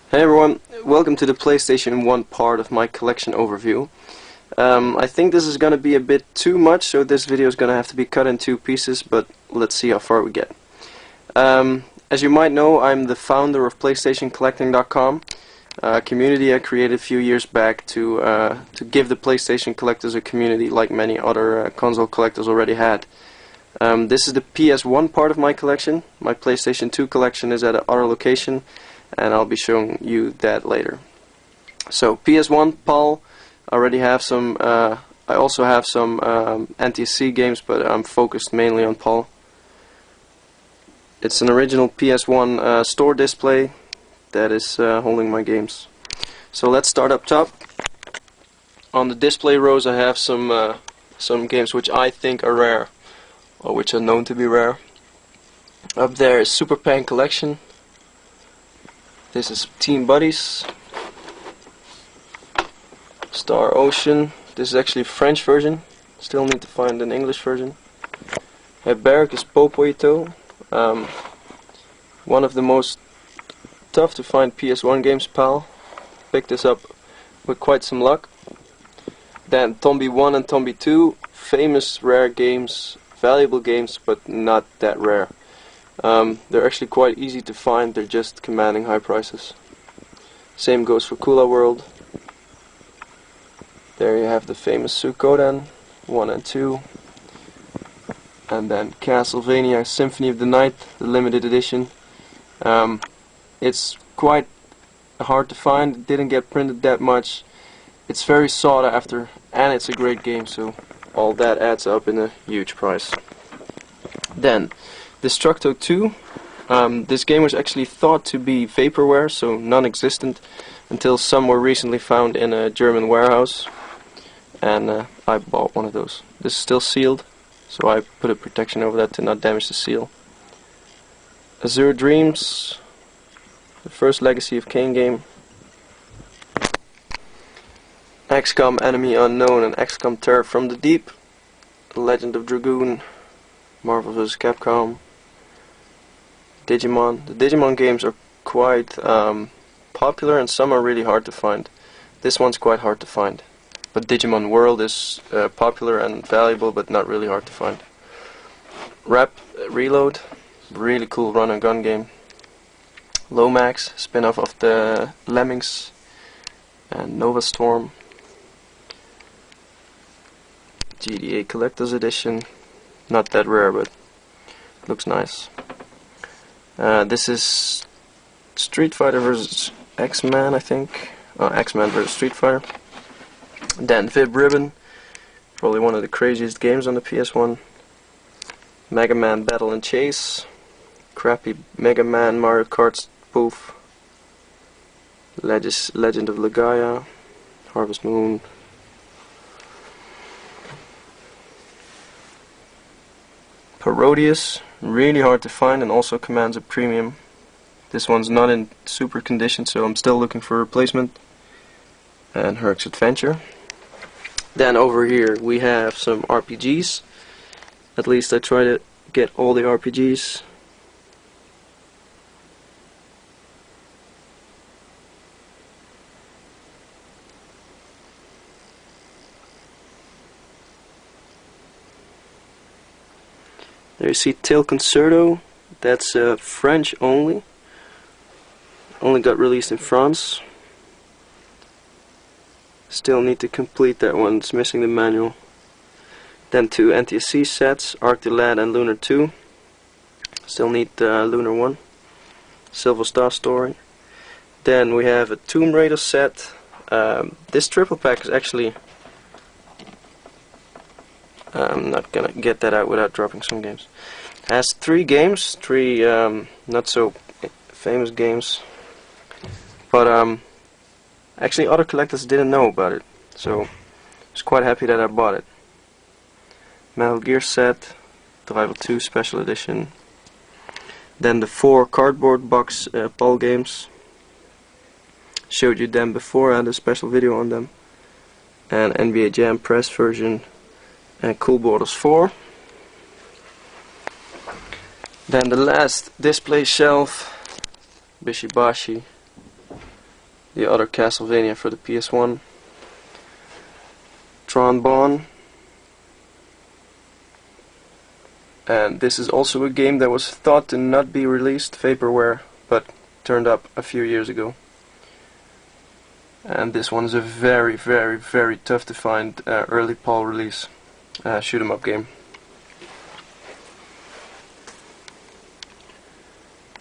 Hey everyone, welcome to the PlayStation 1 part of my collection overview. I think this is going to be a bit too much, so this video is going to have to be cut in two pieces, but let's see how far we get. As you might know, I'm the founder of PlayStationCollecting.com, a community I created a few years back to give the PlayStation collectors a community like many other console collectors already had. This is the PS1 part of my collection. My PlayStation 2 collection is at another location, and I'll be showing you that later. So PS1, PAL. I already have some. I also have some NTSC games, but I'm focused mainly on PAL. It's an original PS1 store display that is holding my games. So let's start up top. On the display rows, I have some games which I think are rare, or which are known to be rare. Up there is Super Pan Collection. This is Team Buddies. Star Ocean. This is actually a French version. Still need to find an English version. Barrack is Popoito. One of the most tough to find PS1 games, PAL. Picked this up with quite some luck. Then Tombi 1 and Tombi 2. Famous rare games. Valuable games, but not that rare. They're actually quite easy to find, they're just commanding high prices. Same goes for Kula World. There you have the famous Suikoden 1 and 2. And then Castlevania Symphony of the Night, the limited edition. It's quite hard to find, it didn't get printed that much. It's very sought after, and it's a great game, so all that adds up in a huge price. Then Destructo 2. This game was actually thought to be vaporware, so non-existent, until some were recently found in a German warehouse, and I bought one of those. This is still sealed, so I put a protection over that to not damage the seal. Azure Dreams, the first Legacy of Kain game. XCOM Enemy Unknown and XCOM Terror from the Deep. Legend of Dragoon. Marvel vs. Capcom. Digimon. The Digimon games are quite popular, and some are really hard to find. This one's quite hard to find. But Digimon World is popular and valuable, but not really hard to find. Rap Reload. Really cool run and gun game. Lomax, spin-off of the Lemmings. And Nova Storm. GDA Collector's Edition. Not that rare, but looks nice. This is Street Fighter vs. X-Man, I think. X-Man vs. Street Fighter. Then Vib Ribbon, probably one of the craziest games on the PS1. Mega Man Battle and Chase. Crappy Mega Man Mario Kart spoof. Legend of Legaia. Harvest Moon. Parodius, really hard to find and also commands a premium. This one's not in super condition, so I'm still looking for a replacement. And Herc's Adventure. Then over here we have some RPGs. At least I try to get all the RPGs. There you see Tail Concerto. That's French only. Only got released in France. Still need to complete that one, it's missing the manual. Then two NTSC sets, Arc the Lad and Lunar 2. Still need Lunar 1. Silver Star Story. Then we have a Tomb Raider set. This triple pack is actually... I'm not gonna get that out without dropping some games. Has 3 games, 3 not so famous games, but actually other collectors didn't know about it, so I was quite happy that I bought it. Metal Gear set, Driver 2 Special Edition. Then the 4 cardboard box PAL games. Showed you them before, I had a special video on them. And NBA Jam Press version. And Cool Borders 4. Then the last display shelf, Bishibashi. the other Castlevania for the PS1, Tron Bonne, and this is also a game that was thought to not be released, Vaporware, but turned up a few years ago. And this one is a very, very, very tough to find early PAL release shoot 'em up game.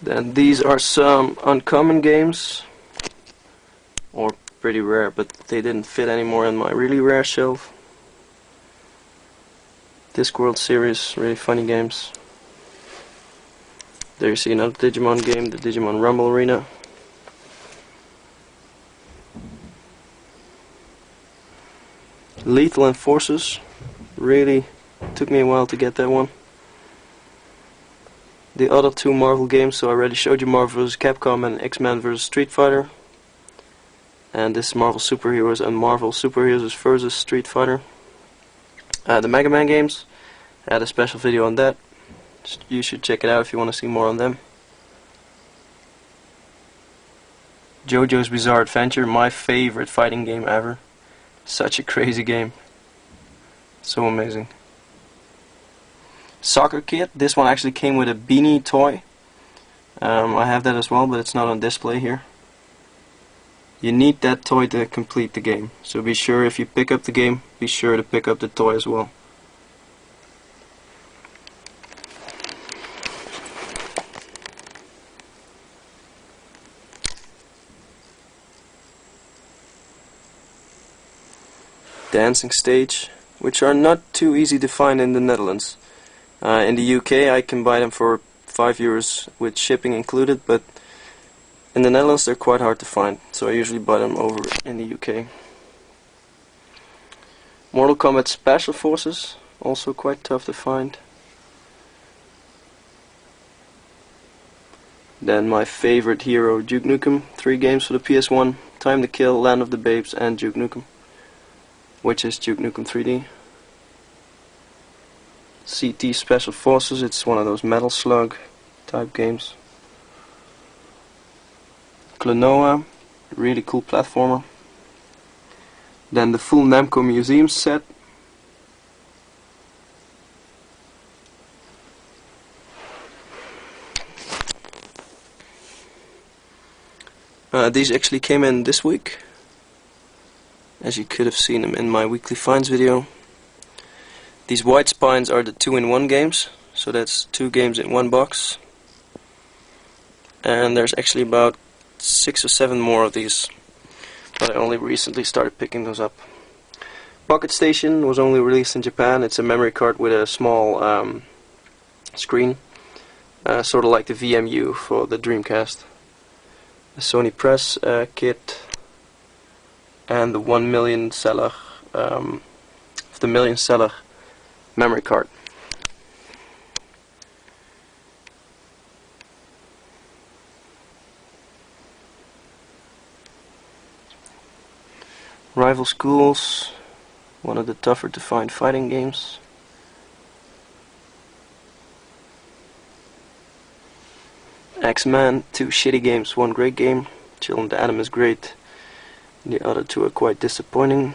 Then these are some uncommon games, or pretty rare, but they didn't fit anymore in my really rare shelf. Discworld series, really funny games. There you see another Digimon game, the Digimon Rumble Arena. Lethal Enforcers, really took me a while to get that one. The other two Marvel games, so I already showed you Marvel vs. Capcom and X-Men vs. Street Fighter. And this Marvel Superheroes and Marvel Superheroes vs. Street Fighter. The Mega Man games, I had a special video on that. You should check it out if you want to see more on them. JoJo's Bizarre Adventure, my favorite fighting game ever. Such a crazy game. So amazing. Soccer Kid, this one actually came with a beanie toy. I have that as well, but it's not on display here. You need that toy to complete the game, so be sure if you pick up the game, be sure to pick up the toy as well. Dancing Stage, which are not too easy to find in the Netherlands. In the UK I can buy them for €5 with shipping included, but in the Netherlands they're quite hard to find, so I usually buy them over in the UK. Mortal Kombat Special Forces, also quite tough to find. Then my favorite hero, Duke Nukem, 3 games for the PS1, Time to Kill, Land of the Babes and Duke Nukem, which is Duke Nukem 3D. CT Special Forces, it's one of those Metal Slug type games. Klonoa, really cool platformer. Then the full Namco Museum set. These actually came in this week, as you could have seen them in my weekly finds video. These White Spines are the 2-in-1 games, so that's 2 games in 1 box. And there's actually about 6 or 7 more of these, but I only recently started picking those up. Pocket Station was only released in Japan. It's a memory card with a small screen, sort of like the VMU for the Dreamcast. The Sony Press kit, and the 1 million seller, the million seller memory card. Rival Schools, one of the tougher to find fighting games. X-Men, 2 shitty games, 1 great game. Children of the Atom is great. The other 2 are quite disappointing.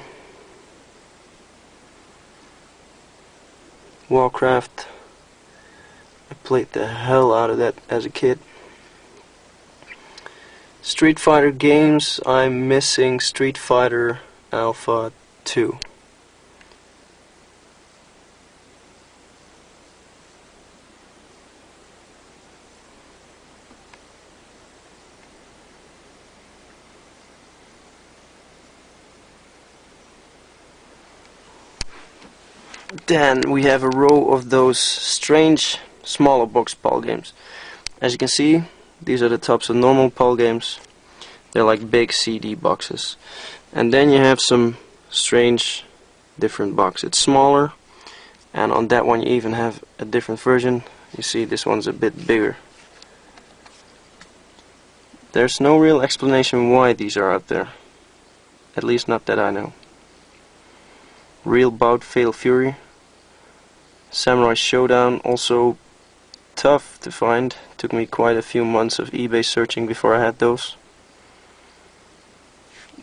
Warcraft, I played the hell out of that as a kid. Street Fighter games, I'm missing Street Fighter Alpha 2. Then we have a row of those strange smaller box PAL games. As you can see, these are the tops of normal PAL games. They're like big CD boxes. And then you have some strange different box. It's smaller, and on that one you even have a different version. You see this one's a bit bigger. There's no real explanation why these are out there. At least not that I know. Real Bout Fatal Fury. Samurai Showdown, also tough to find. Took me quite a few months of eBay searching before I had those.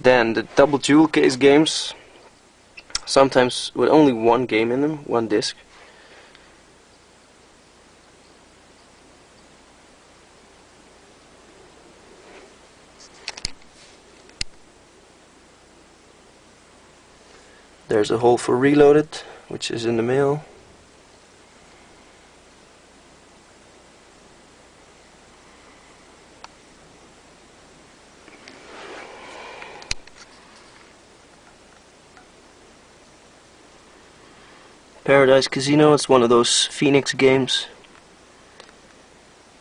Then the double jewel case games, sometimes with only one game in them, one disc. There's a hole for Reloaded, which is in the mail. Paradise Casino, it's one of those Phoenix games.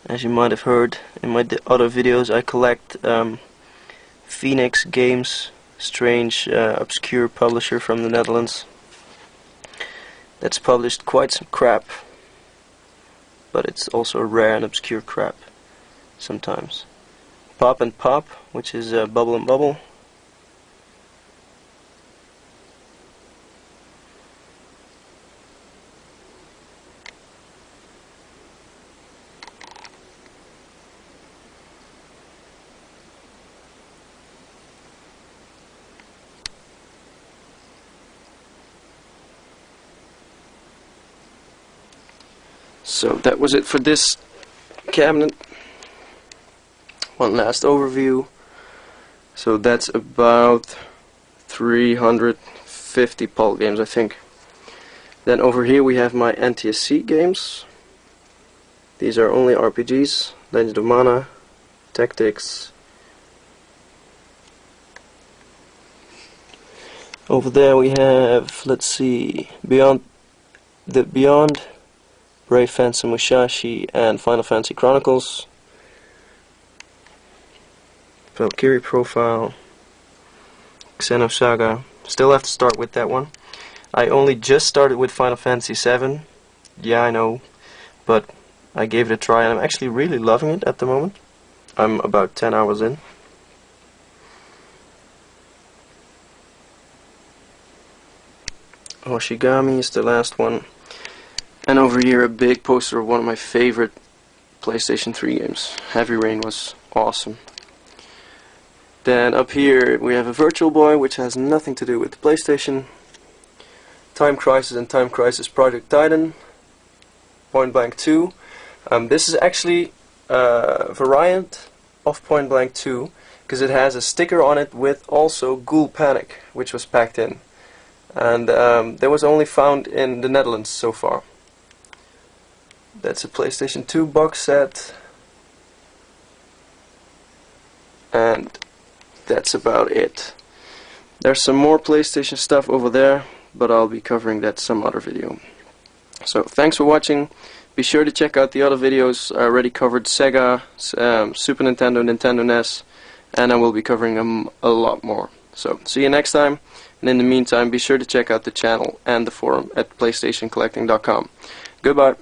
As you might have heard in my other videos, I collect Phoenix games, strange, obscure publisher from the Netherlands that's published quite some crap, but it's also rare and obscure crap sometimes. Pop and Pop, which is Bubble and Bubble. So that was it for this cabinet. One last overview. So that's about 350 PAL games, I think. Then over here we have my NTSC games. These are only RPGs. Legend of Mana, Tactics. Over there we have, let's see, Beyond, Brave Fencer Musashi, and Final Fantasy Chronicles. Valkyrie Profile, Xenosaga. Still have to start with that one. I only just started with Final Fantasy VII. Yeah, I know, but I gave it a try and I'm actually really loving it at the moment. I'm about 10 hours in. Hoshigami is the last one. And over here a big poster of one of my favorite PlayStation 3 games. Heavy Rain was awesome. Then up here we have a Virtual Boy, which has nothing to do with the PlayStation. Time Crisis and Time Crisis Project Titan. Point Blank 2. This is actually a variant of Point Blank 2, because it has a sticker on it with also Ghoul Panic, which was packed in. And that was only found in the Netherlands so far. That's a PlayStation 2 box set. And that's about it. There's some more PlayStation stuff over there, but I'll be covering that some other video. So thanks for watching. Be sure to check out the other videos. I already covered Sega, Super Nintendo, Nintendo NES, and I will be covering them a lot more. So see you next time, and in the meantime be sure to check out the channel and the forum at PlayStationCollecting.com. Goodbye.